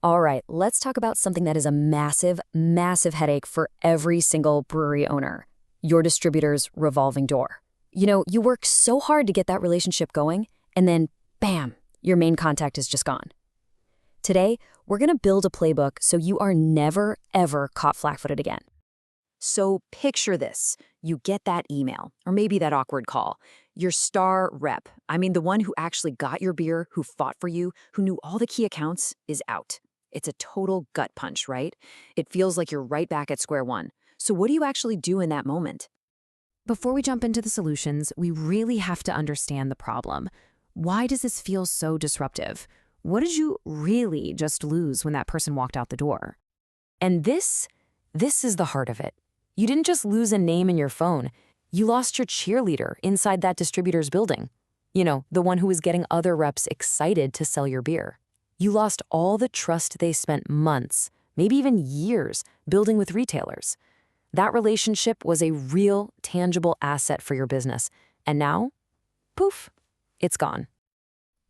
All right, let's talk about something that is a massive, massive headache for every single brewery owner: your distributor's revolving door. You work so hard to get that relationship going, and then, bam, your main contact is just gone. Today, we're going to build a playbook so you are never, ever caught flat-footed again. So picture this. You get that email, or maybe that awkward call. Your star rep, the one who actually got your beer, who fought for you, who knew all the key accounts, is out. It's a total gut punch, right? It feels like you're right back at square one. So what do you actually do in that moment? Before we jump into the solutions, we really have to understand the problem. Why does this feel so disruptive? What did you really just lose when that person walked out the door? And this is the heart of it. You didn't just lose a name in your phone. You lost your cheerleader inside that distributor's building. The one who was getting other reps excited to sell your beer. You lost all the trust they spent months, maybe even years, building with retailers. That relationship was a real, tangible asset for your business. And now, poof, it's gone.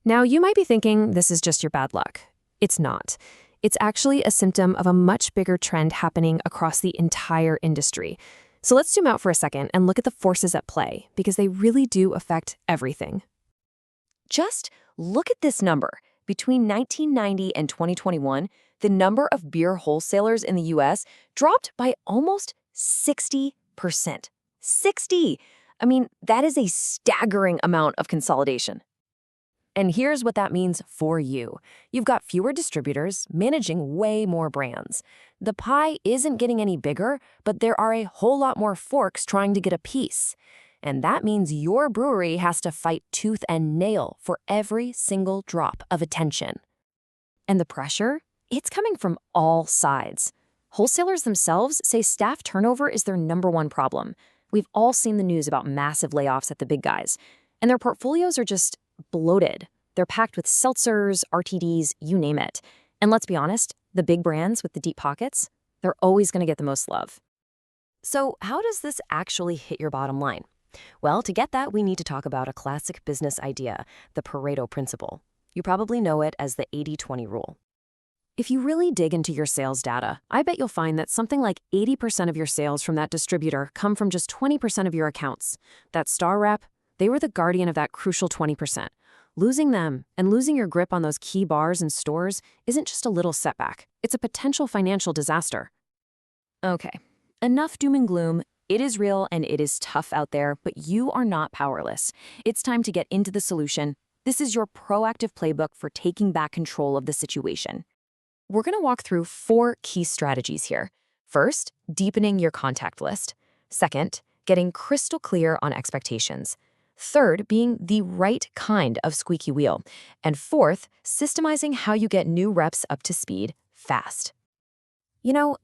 Now, you might be thinking this is just your bad luck. It's not. It's actually a symptom of a much bigger trend happening across the entire industry. So let's zoom out for a second and look at the forces at play, because they really do affect everything. Just look at this number. Between 1990 and 2021, the number of beer wholesalers in the U.S. dropped by almost 60%. 60! That is a staggering amount of consolidation. And here's what that means for you. You've got fewer distributors managing way more brands. The pie isn't getting any bigger, but there are a whole lot more forks trying to get a piece. And that means your brewery has to fight tooth and nail for every single drop of attention. And the pressure? It's coming from all sides. Wholesalers themselves say staff turnover is their #1 problem. We've all seen the news about massive layoffs at the big guys, and their portfolios are just bloated. They're packed with seltzers, RTDs, you name it. And let's be honest, the big brands with the deep pockets, they're always going to get the most love. So how does this actually hit your bottom line? Well, to get that, we need to talk about a classic business idea, the Pareto principle. You probably know it as the 80-20 rule. If you really dig into your sales data, I bet you'll find that something like 80% of your sales from that distributor come from just 20% of your accounts. That star rep, they were the guardian of that crucial 20%. Losing them and losing your grip on those key bars and stores isn't just a little setback. It's a potential financial disaster. Okay, enough doom and gloom. It is real and it is tough out there, but you are not powerless. It's time to get into the solution. This is your proactive playbook for taking back control of the situation. We're going to walk through 4 key strategies here. First, deepening your contact list. Second, getting crystal clear on expectations. Third, being the right kind of squeaky wheel. And fourth, systemizing how you get new reps up to speed fast.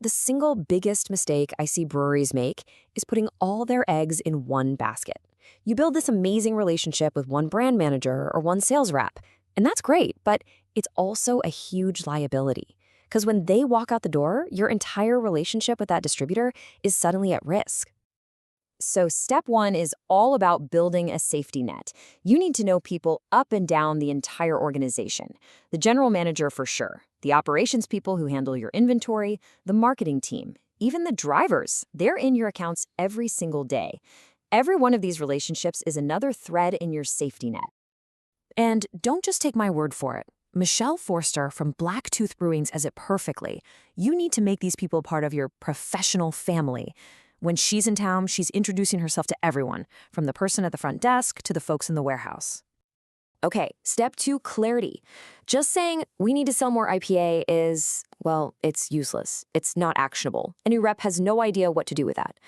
The single biggest mistake I see breweries make is putting all their eggs in one basket. You build this amazing relationship with one brand manager or one sales rep, and that's great, but it's also a huge liability. Because when they walk out the door, your entire relationship with that distributor is suddenly at risk. So step 1 is all about building a safety net. You need to know people up and down the entire organization. The general manager for sure, the operations people who handle your inventory, the marketing team, even the drivers. They're in your accounts every single day. Every one of these relationships is another thread in your safety net. And don't just take my word for it. Michelle Forster from Blacktooth Brewing says it perfectly. You need to make these people part of your professional family. When she's in town, she's introducing herself to everyone, from the person at the front desk to the folks in the warehouse. Okay, step 2, clarity. Just saying we need to sell more IPA is, well, it's useless. It's not actionable. A new rep has no idea what to do with that.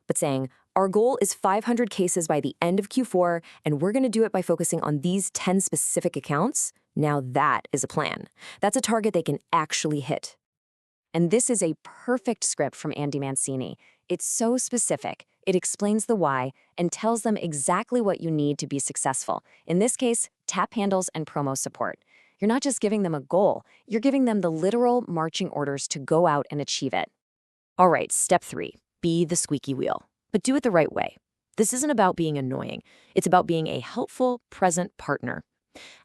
But saying our goal is 500 cases by the end of Q4, and we're going to do it by focusing on these 10 specific accounts, now that is a plan. That's a target they can actually hit. And this is a perfect script from Andy Mancini. It's so specific. It explains the why and tells them exactly what you need to be successful. In this case, tap handles and promo support. You're not just giving them a goal, you're giving them the literal marching orders to go out and achieve it. All right, step 3, be the squeaky wheel, but do it the right way. This isn't about being annoying. It's about being a helpful, present partner.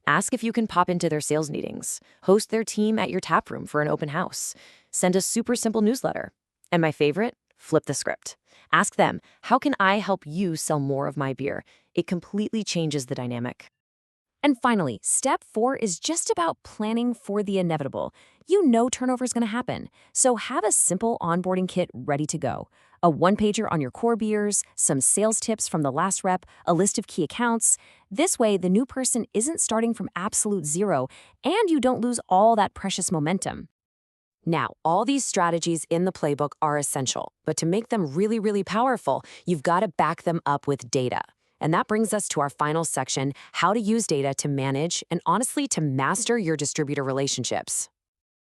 Ask if you can pop into their sales meetings, host their team at your tap room for an open house, send a super simple newsletter. And my favorite, flip the script. Ask them, how can I help you sell more of my beer? It completely changes the dynamic. And finally, step 4 is just about planning for the inevitable. You know turnover is going to happen, so have a simple onboarding kit ready to go. A one-pager on your core beers, some sales tips from the last rep, a list of key accounts. This way, the new person isn't starting from absolute zero, and you don't lose all that precious momentum. Now, all these strategies in the playbook are essential, but to make them really, really powerful, you've got to back them up with data. And that brings us to our final section, how to use data to manage and honestly to master your distributor relationships.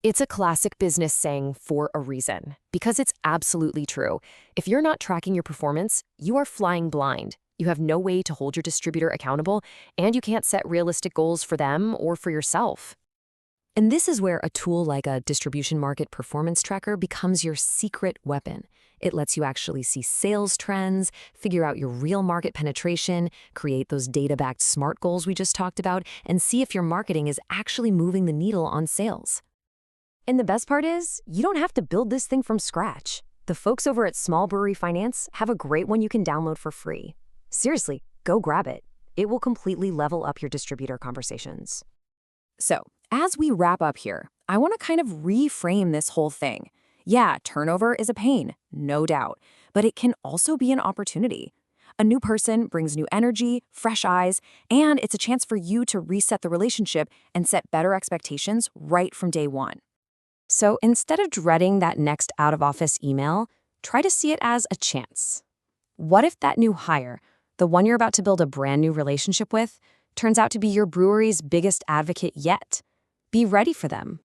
It's a classic business saying for a reason, because it's absolutely true. If you're not tracking your performance, you are flying blind. You have no way to hold your distributor accountable, and you can't set realistic goals for them or for yourself. And this is where a tool like a distribution market performance tracker becomes your secret weapon. It lets you actually see sales trends, figure out your real market penetration, create those data-backed SMART goals we just talked about, and see if your marketing is actually moving the needle on sales. And the best part is, you don't have to build this thing from scratch. The folks over at Small Brewery Finance have a great one you can download for free. Seriously, go grab it. It will completely level up your distributor conversations. So, as we wrap up here, I want to kind of reframe this whole thing. Yeah, turnover is a pain, no doubt, but it can also be an opportunity. A new person brings new energy, fresh eyes, and it's a chance for you to reset the relationship and set better expectations right from day one. So instead of dreading that next out-of-office email, try to see it as a chance. What if that new hire, the one you're about to build a brand new relationship with, turns out to be your brewery's biggest advocate yet? Be ready for them.